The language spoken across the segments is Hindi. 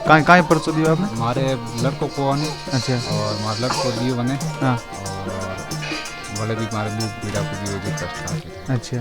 कहाँ परचो दियो आपने? हमारे लड़कों को आने। अच्छा। और हमारे लड़कों दियो बने। हाँ। और भले भी हमारे दूध पीड़ा को दियो जी कष्ट। अच्छा,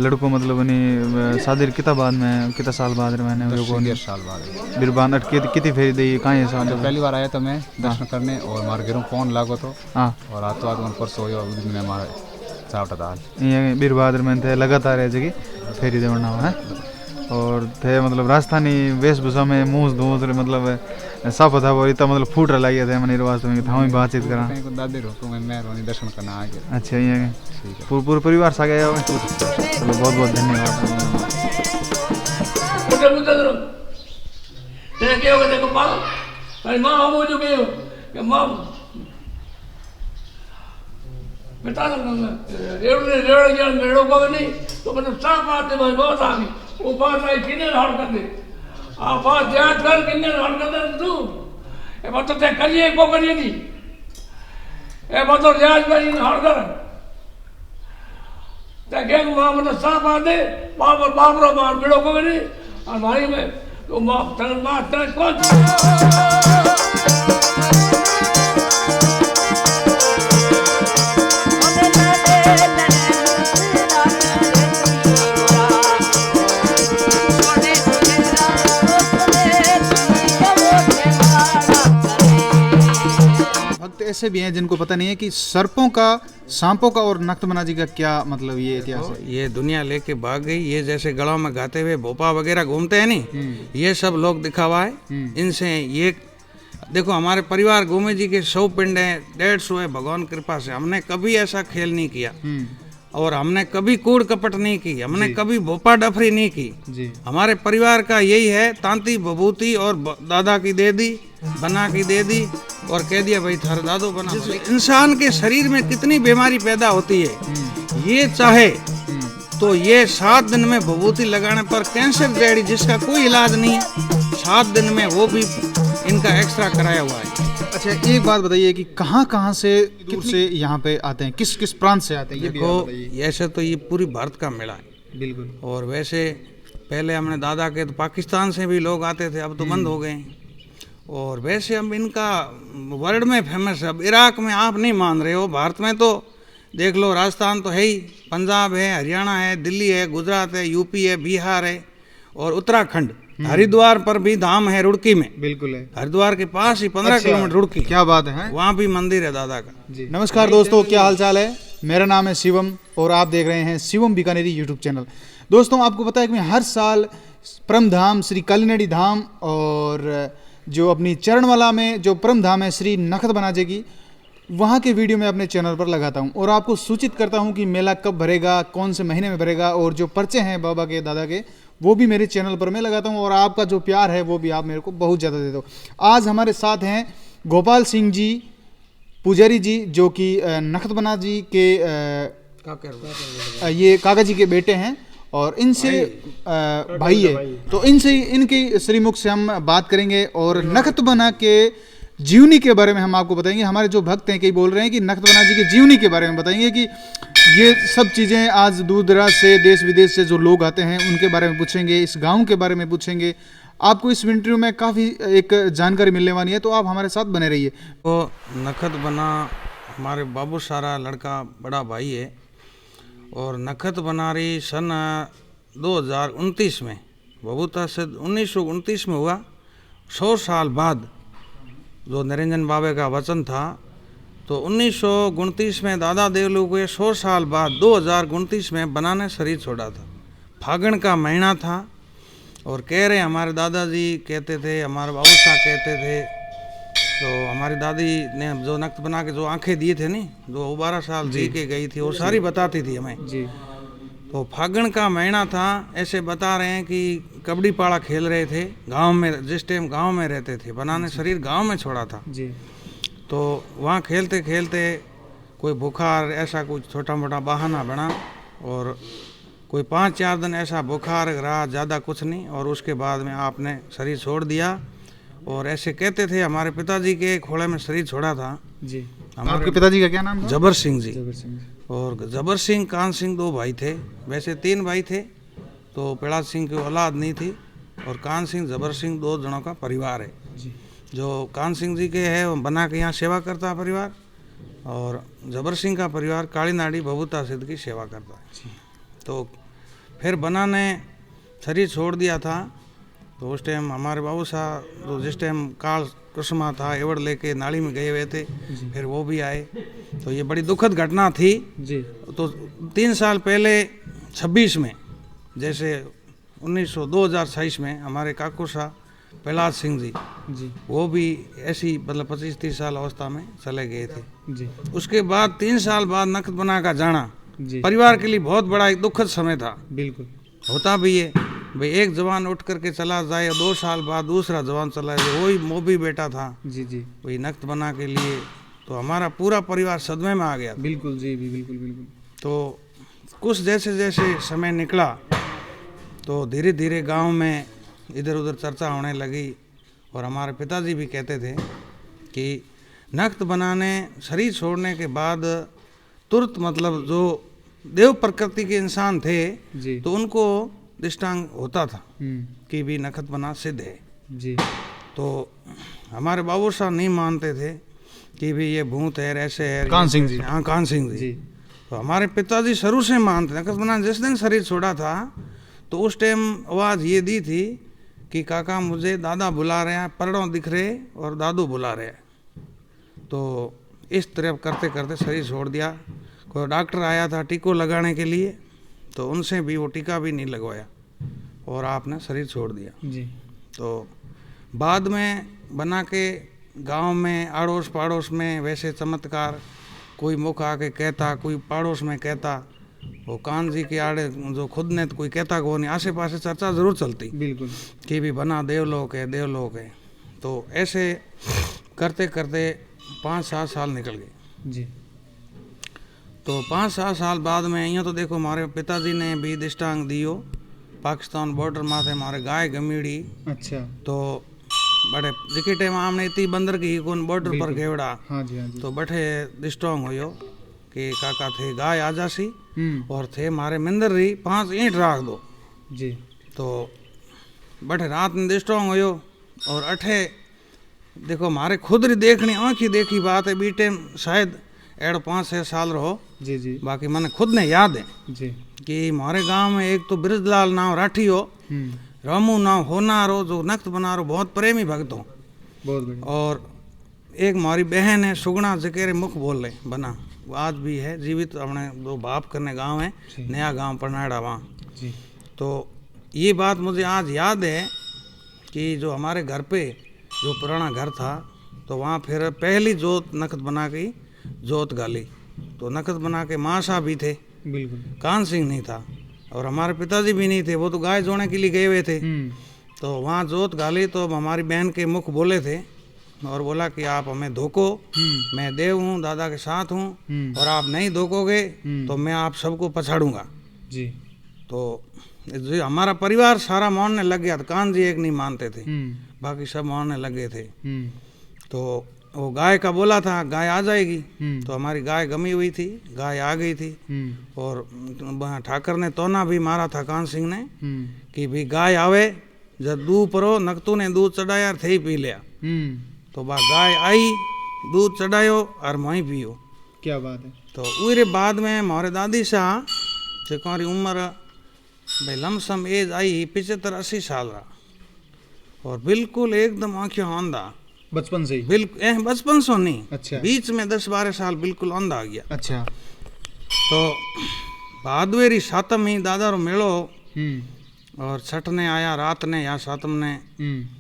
लड़कों मतलब बनी शादी कितना बाद में कितना साल बाद मैंने 10 साल बाद बिरबान अटके कितनी फेरी दी कहाँ है साल? पहली बार आया था मैं दर्शन करने और हमारे घरों फोन लागो तो। हाँ। और आतो आतो मन परसों हो उस दिन में हमारे चावटा दाल ये बिरबादर में थे लगातार है जगह फेरी देवना है। और थे मतलब राजस्थानी वेशभूषा में मूस धूस मतलब साफ था वो इतना मतलब फूट रहा थे मैंने रिवाज में था बातचीत करा दादी रोको मैं मेहरबानी दर्शन करना आ गया। अच्छा, ये पूरे परिवार से गया। चलो बहुत बहुत धन्यवाद। मेड़ो को नहीं तो मतलब साफ बात है बहुत आ गई वो बात आई किन्ने हट कर दे आ बात याद कर किन्ने हट कर दे तू ए बात तो करिए को करिए दी ए बात तो याद कर हट कर ते के मां मतलब साफ बात है बाप रो मार मेड़ो को नहीं और भाई में तो मां तन बात तन कौन ऐसे भी हैं जिनको पता नहीं है कि सर्पों का, सांपों का और नख्तमना जी का क्या मतलब ये इतिहास है। ये दुनिया लेके भाग गई। ये जैसे गलों में गाते हुए भोपा वगैरह घूमते हैं नहीं, ये सब लोग दिखावा है। इनसे ये देखो हमारे परिवार गोमे जी के 100 पिंड हैं, 150 है। भगवान कृपा से हमने कभी ऐसा खेल नहीं किया और हमने कभी कूड़ कपट नहीं की, हमने कभी भोपा डफरी नहीं की जी। हमारे परिवार का यही है, तांती बबूती और दादा की दे दी, बना की दे दी और कह दिया भाई थारा दादो बना। इंसान के शरीर में कितनी बीमारी पैदा होती है, ये चाहे तो ये 7 दिन में भभूति लगाने पर कैंसर जैडी जिसका कोई इलाज नहीं है, 7 दिन में वो भी इनका एक्स्ट्रा कराया हुआ है। अच्छा, एक बात बताइए कि कहाँ से दूर से यहाँ पे आते हैं, किस किस प्रांत से आते हैं? ये भी देखो ऐसे तो ये पूरी भारत का मेला है बिल्कुल। और वैसे पहले हमने दादा के तो पाकिस्तान से भी लोग आते थे, अब तो बंद हो गए। और वैसे अब इनका वर्ल्ड में फेमस है। अब इराक में आप नहीं मान रहे हो, भारत में तो देख लो, राजस्थान तो है ही, पंजाब है, हरियाणा है, दिल्ली है, गुजरात है, यूपी है, बिहार है और उत्तराखंड। हरिद्वार पर भी धाम है रुड़की में, बिल्कुल है, हरिद्वार के पास ही 15 किलोमीटर रुड़की। क्या बात है, वहाँ भी मंदिर है दादा का जी। नमस्कार दोस्तों, क्या हाल चाल है? मेरा नाम है शिवम और आप देख रहे हैं शिवम बीकानेरी यूट्यूब चैनल। दोस्तों आपको पता है कि मैं हर साल परम धाम श्री कालीनडी धाम और जो अपनी चरणवाला में जो परम धाम है श्री नखत जी की, वहाँ के वीडियो मैं अपने चैनल पर लगाता हूँ और आपको सूचित करता हूँ कि मेला कब भरेगा, कौन से महीने में भरेगा। और जो पर्चे हैं बाबा के, दादा के, वो भी मेरे चैनल पर मैं लगाता हूँ और आपका जो प्यार है वो भी आप मेरे को बहुत ज़्यादा दे दो। आज हमारे साथ हैं गोपाल सिंह जी पुजारी जी, जो कि नखत जी के ये काका जी के बेटे हैं और इनसे भाई है। तो इनसे इनके श्रीमुख से हम बात करेंगे और नखतबना के जीवनी के बारे में हम आपको बताएंगे। हमारे जो भक्त हैं कई बोल रहे हैं कि नखतबना जी की जीवनी के बारे में बताएंगे कि ये सब चीज़ें आज दूर दराज से, देश विदेश से जो लोग आते हैं उनके बारे में पूछेंगे, इस गांव के बारे में पूछेंगे। आपको इस इंटरव्यू में काफ़ी एक जानकारी मिलने वाली है, तो आप हमारे साथ बने रहिए। तो नखतबना हमारे बाबू सारा लड़का बड़ा भाई है और नखत बना रही सन 2029 में, बबूता से 1929 में हुआ। 100 साल बाद जो निरंजन बाबे का वचन था, तो 1929 में दादा देवलू को 100 साल बाद 2029 में बनाने शरीर छोड़ा था। फागण का महीना था और कह रहे हमारे दादाजी कहते थे, हमारे बाबू साहब कहते थे, तो हमारी दादी ने जो नक्त बना के जो आंखें दिए थे नहीं, जो 12 साल जी के गई थी, वो सारी बताती थी हमें जी। तो फागण का महीना था, ऐसे बता रहे हैं कि कबड्डी पाड़ा खेल रहे थे गांव में, जिस टाइम गांव में रहते थे, बनाने शरीर गांव में छोड़ा था जी। तो वहाँ खेलते खेलते कोई बुखार ऐसा कुछ छोटा मोटा बहाना बना और कोई 5-4 दिन ऐसा बुखार रहा, ज़्यादा कुछ नहीं, और उसके बाद में आपने शरीर छोड़ दिया। और ऐसे कहते थे, हमारे पिताजी के खोले में शरीर छोड़ा था जी। आपके पिताजी का क्या नाम है? जबर सिंह जी। और जबर सिंह, कान सिंह 2 भाई थे, वैसे 3 भाई थे, तो पिड़ा सिंह की औलाद नहीं थी। और कान सिंह जबर सिंह 2 जनों का परिवार है। जी जो कान सिंह जी के है वो बना के यहाँ सेवा करता है परिवार, और जबर सिंह का परिवार काली नाड़ी बबूता सिद्ध की सेवा करता है। तो फिर बना ने शरीर छोड़ दिया था, तो उस टाइम हमारे बाबू साहब तो जिस टाइम काल कुसुमा था एवड़ लेके नाली में गए हुए थे, फिर वो भी आए। तो ये बड़ी दुखद घटना थी। जी तो 3 साल पहले 26 में, जैसे 2026 में हमारे काकू साहब प्रहलाद सिंह जी, जी वो भी ऐसी मतलब 25-30 साल अवस्था में चले गए थे। जी उसके बाद 3 साल बाद नखत बना का जाना जी परिवार के लिए बहुत बड़ा एक दुखद समय था। बिल्कुल। होता भी है भाई, एक जवान उठ करके चला जाए, 2 साल बाद दूसरा जवान चला जाए, वही मोबी बेटा था जी जी वही नखत बना के लिए, तो हमारा पूरा परिवार सदमे में आ गया था। बिल्कुल जी भी बिल्कुल बिल्कुल। तो कुछ जैसे जैसे समय निकला तो धीरे धीरे गांव में इधर उधर चर्चा होने लगी, और हमारे पिताजी भी कहते थे कि नखत बनाने शरीर छोड़ने के बाद तुरंत मतलब जो देव प्रकृति के इंसान थे जी तो उनको दृष्टांत होता था कि भी नखत बना सिद्ध है। जी तो हमारे बाबू साहब नहीं मानते थे कि भी ये भूत है, ऐसे है। कान सिंह जी। हाँ, कान सिंह जी। जी तो हमारे पिताजी शुरू से मानते। नखत बना जिस दिन शरीर छोड़ा था तो उस टाइम आवाज़ ये दी थी कि काका मुझे दादा बुला रहे हैं, परड़ों दिख रहे और दादू बुला रहे हैं। तो इस तरह करते करते शरीर छोड़ दिया। कोई डॉक्टर आया था टीको लगाने के लिए, तो उनसे भी वो टीका भी नहीं लगवाया और आपने शरीर छोड़ दिया। जी तो बाद में बना के गांव में आड़ोस पड़ोस में वैसे चमत्कार कोई मुख आके कहता, कोई पड़ोस में कहता, वो कान जी के आड़े जो खुद ने तो कोई कहता को नहीं, आसे पासे चर्चा जरूर चलती बिल्कुल कि भी बना देवलोक है देवलोक है। तो ऐसे करते करते 5-7 साल निकल गए। जी तो 5-7 साल बाद में यूँ तो देखो हमारे पिताजी ने भी दृष्टांत दियो, पाकिस्तान बॉर्डर माथे हमारे गाय गमीड़ी। अच्छा तो बड़े जिके टाइम हमने इतनी बंदर की कौन बॉर्डर पर घेवड़ा, हाँ जी हाँ जी। तो बठे दृष्टांत होयो कि काका थे गाय आ जासी और थे मारे मंदिर रही 5 ईंट राख दो जी। तो बठे रात में दृष्टांत होयो। और अठे देखो हमारे खुद री देखनी आँखी देखी बात है, बी टाइम शायद एड़ 5-6 साल रहो जी जी बाकी मैंने खुद ने याद है जी कि हमारे गांव में एक तो ब्रजलाल नाम राठी हो, रामू नाम होनारो जो नखत बनारो बहुत प्रेमी भक्त हो, बहुत बढ़िया। और एक हमारी बहन है सुगना जकेरे मुख बोल रहे बना, वो आज भी है जीवित, अपने 2 बाप करने गांव है नया गांव पनाड़ा वहाँ। जी तो ये बात मुझे आज याद है कि जो हमारे घर पे जो पुराना घर था तो वहाँ फिर पहली जोत नखत बना के जोत गाली। तो नखत बना के माँ साहब भी थे, बिल्कुल। कान सिंह नहीं था, और हमारे पिताजी भी नहीं थे, वो तो गाय जोड़ने के लिए गए हुए थे। तो वहाँ जोत गाली तो हमारी बहन के मुख बोले थे और बोला कि आप हमें धोको, मैं देव हूँ, दादा के साथ हूँ, और आप नहीं धोकोगे तो मैं आप सबको पछाड़ूंगा। जी तो जो हमारा परिवार सारा मानने लग गया था, कान जी एक नहीं मानते थे, बाकी सब मानने लगे थे। तो वो गाय का बोला था गाय आ जाएगी, तो हमारी गाय गमी हुई थी, गाय आ गई थी। और ठाकर ने तोना भी मारा था कान सिंह ने कि भी गाय आवे जब दूध परो, नकतू ने दूध चढ़ाया थे ही पी लिया। तो बा गाय आई, दूध चढ़ायो और मैं पियो। क्या बात है। तो उरे बाद में हमारे दादी साहब जेको उम्र भाई लमसम एज आई 75-80 साल रहा, और बिल्कुल एकदम आँखें अंधा, बचपन से ही? बिल्कुल बचपन से नहीं, अच्छा। बीच में 10-12 साल बिल्कुल अंधा आ गया। अच्छा। तो भादवेरी सातम ही दादा रो मेलो, और छठ ने आया रात ने या सातम ने,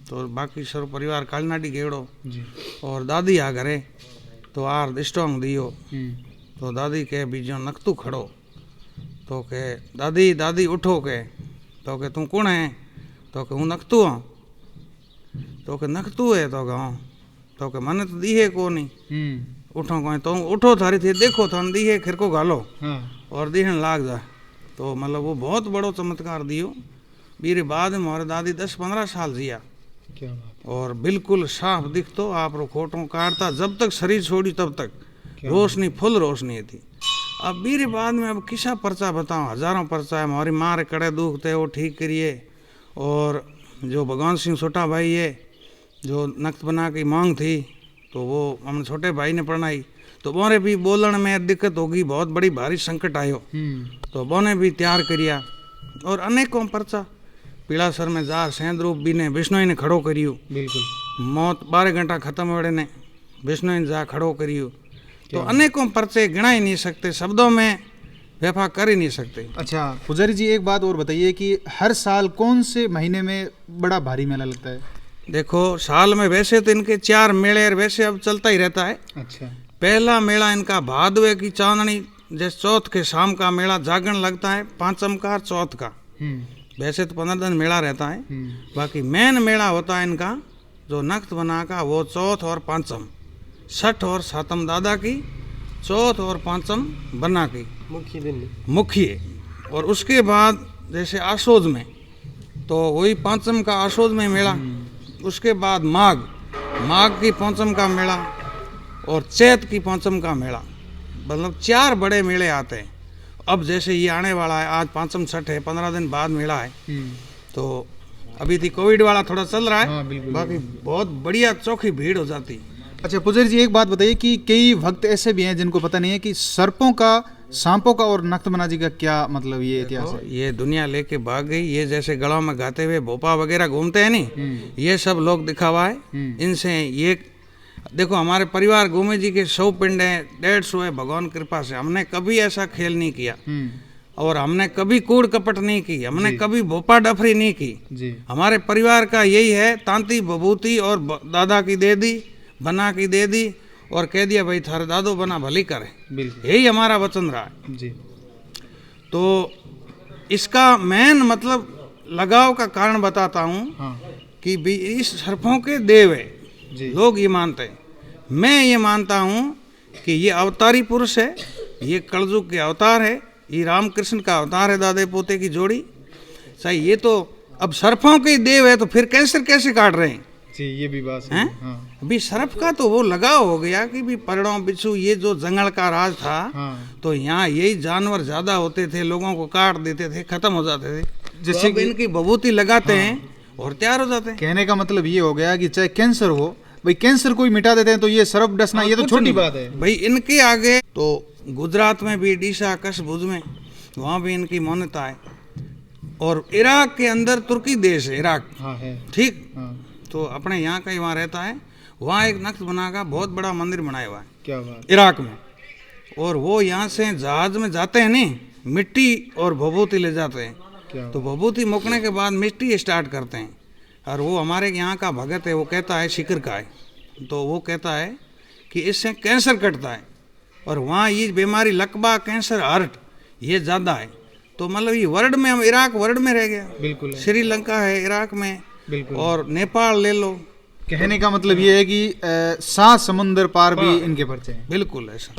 तो बाकी सर परिवार कालनाडी गेड़ो जी। और दादी आ घरे तो आर दृष्टांत दियो। तो दादी के बीजो नकतू खड़ो, तो के दादी दादी उठो के, तो के तू कौन है, तो के हूँ नकतू हाँ, तो के नकतू है, तो कहूँ तो के मने तो दीहे को नहीं, उठो कहें तो उठो थारी थी देखो थान दीहे खिर को गालो और दीहन लाग जाए। तो मतलब वो बहुत बड़ो चमत्कार दियो। मेरे बाद में हमारे दादी 10-15 साल जिया। क्या बात। और बिल्कुल साफ दिखतो, आप रो खोटों काटता, जब तक शरीर छोड़ी तब तक रोशनी फुल रोशनी थी। अब मेरे बाद में अब किसा पर्चा बताऊं, हजारों पर्चा है। हमारी माँ रे कड़े दुख थे वो ठीक करिए, और जो भगवान सिंह छोटा भाई है, जो नख्त बना की मांग थी तो वो हमने छोटे भाई ने पढ़ाई। तो बोने भी बोलने में दिक्कत होगी, बहुत बड़ी भारी संकट आयो, तो बोने भी तैयार करिया। और अनेकों पर्चा पीड़ासर में जार सेंध रूप भी ने विष्णु ने खड़ो करियो। बिल्कुल। मौत 12 घंटा खत्म होने ने विष्णु ने जा खड़ो करियो। तो अनेकों पर्चे गिना ही नहीं सकते, शब्दों में व्यफा कर ही नहीं सकते। अच्छा पुजारी जी, एक बात और बताइए कि हर साल कौन से महीने में बड़ा भारी मेला लगता है? देखो साल में वैसे तो इनके 4 मेले वैसे अब चलता ही रहता है। अच्छा। पहला मेला इनका भादवे की चांदनी जैसे चौथ के शाम का मेला जागरण लगता है, पांचम का और चौथ का। वैसे तो 15 दिन मेला रहता है। बाकी मेन मेला होता है इनका जो नख्त बना का, वो चौथ और पांचम, छठ और सातम दादा की, चौथ और पांचम बना की मुख्य। और उसके बाद जैसे आशोज में तो वही पांचम का आशोज में मेला, उसके बाद माघ की पांचम का मेला और चैत की पांचम का मेला, मतलब 4 बड़े मेले आते हैं। अब जैसे ये आने वाला है, आज पांचम छठ है, 15 दिन बाद मेला है। तो अभी थी कोविड वाला थोड़ा चल रहा है। हाँ, बिल्कुल, बाकी बहुत बढ़िया चौखी भीड़ हो जाती। अच्छा पुजारी जी, एक बात बताइए कि कई भक्त ऐसे भी हैं जिनको पता नहीं है कि सर्पों का, सांपों का और नख्तबना जी का क्या मतलब ये इतिहास है? ये दुनिया लेके भाग गई। ये जैसे गलों में गाते हुए भोपा वगैरह घूमते हैं नहीं, ये सब लोग दिखावा है। इनसे ये देखो हमारे परिवार गोमे जी के 100 पिंड हैं, 150 है। भगवान कृपा से हमने कभी ऐसा खेल नहीं किया और हमने कभी कूड़ कपट नहीं की, हमने कभी भोपा डफरी नहीं की जी। हमारे परिवार का यही है, तांती बबूती और दादा की दे दी, बना की दे दी और कह दिया भाई थारे दादो बना भली करे। बिल्कुल। यही हमारा वचन रहा है जी। तो इसका मेन मतलब लगाव का कारण बताता हूँ। हाँ। कि भी इस सर्पों के देव है जी। लोग ये मानते हैं। मैं ये मानता हूँ कि ये अवतारी पुरुष है, ये कलयुग के अवतार है, ये रामकृष्ण का अवतार है, दादे पोते की जोड़ी। सही, ये तो अब सर्पों के देव है तो फिर कैंसर कैसे काट रहे हैं? जी, ये भी बात हैं? हाँ। अभी सर्प का तो वो लगाव हो गया कि भी परड़ों बिच्छू ये जो जंगल का राज था। हाँ। तो यहाँ यही जानवर ज्यादा होते थे, लोगों को काट देते थे, खत्म हो जाते थे। जैसे तो अब इनकी बबूती लगाते हैं और तैयार हो जाते हैं। कहने का मतलब ये हो गया कि चाहे कैंसर हो, भाई कैंसर को ही मिटा देते हैं, तो ये सर्प डसना ये तो कुछ छोटी नहीं। बात है भाई इनके आगे तो गुजरात में भी डीसा कच्छ भुज में वहाँ भी इनकी मान्यता है। और इराक के अंदर तुर्की देश है, इराक, हाँ है। ठीक। हाँ। तो अपने यहाँ का ही वहाँ रहता है, वहाँ एक नक्श बना का बहुत बड़ा मंदिर बनाया हुआ है क्या बात। इराक में। और वो यहाँ से जहाज में जाते हैं नहीं, मिट्टी और भभूति ले जाते हैं। क्या तो भभूति मुकने के बाद मिट्टी स्टार्ट करते हैं। और वो हमारे यहाँ का भगत है, वो कहता है शिकर का है, तो वो कहता है कि इससे कैंसर कटता है। और वहाँ ये बीमारी लकवा, कैंसर, हार्ट ये ज़्यादा है। तो मतलब ये वर्ल्ड में, हम इराक वर्ल्ड में रह गया। बिल्कुल है। श्रीलंका है इराक में, बिल्कुल। और नेपाल ले लो। कहने का मतलब ये है कि 7 समुंदर पार भी इनके पर्चे हैं। बिल्कुल ऐसा।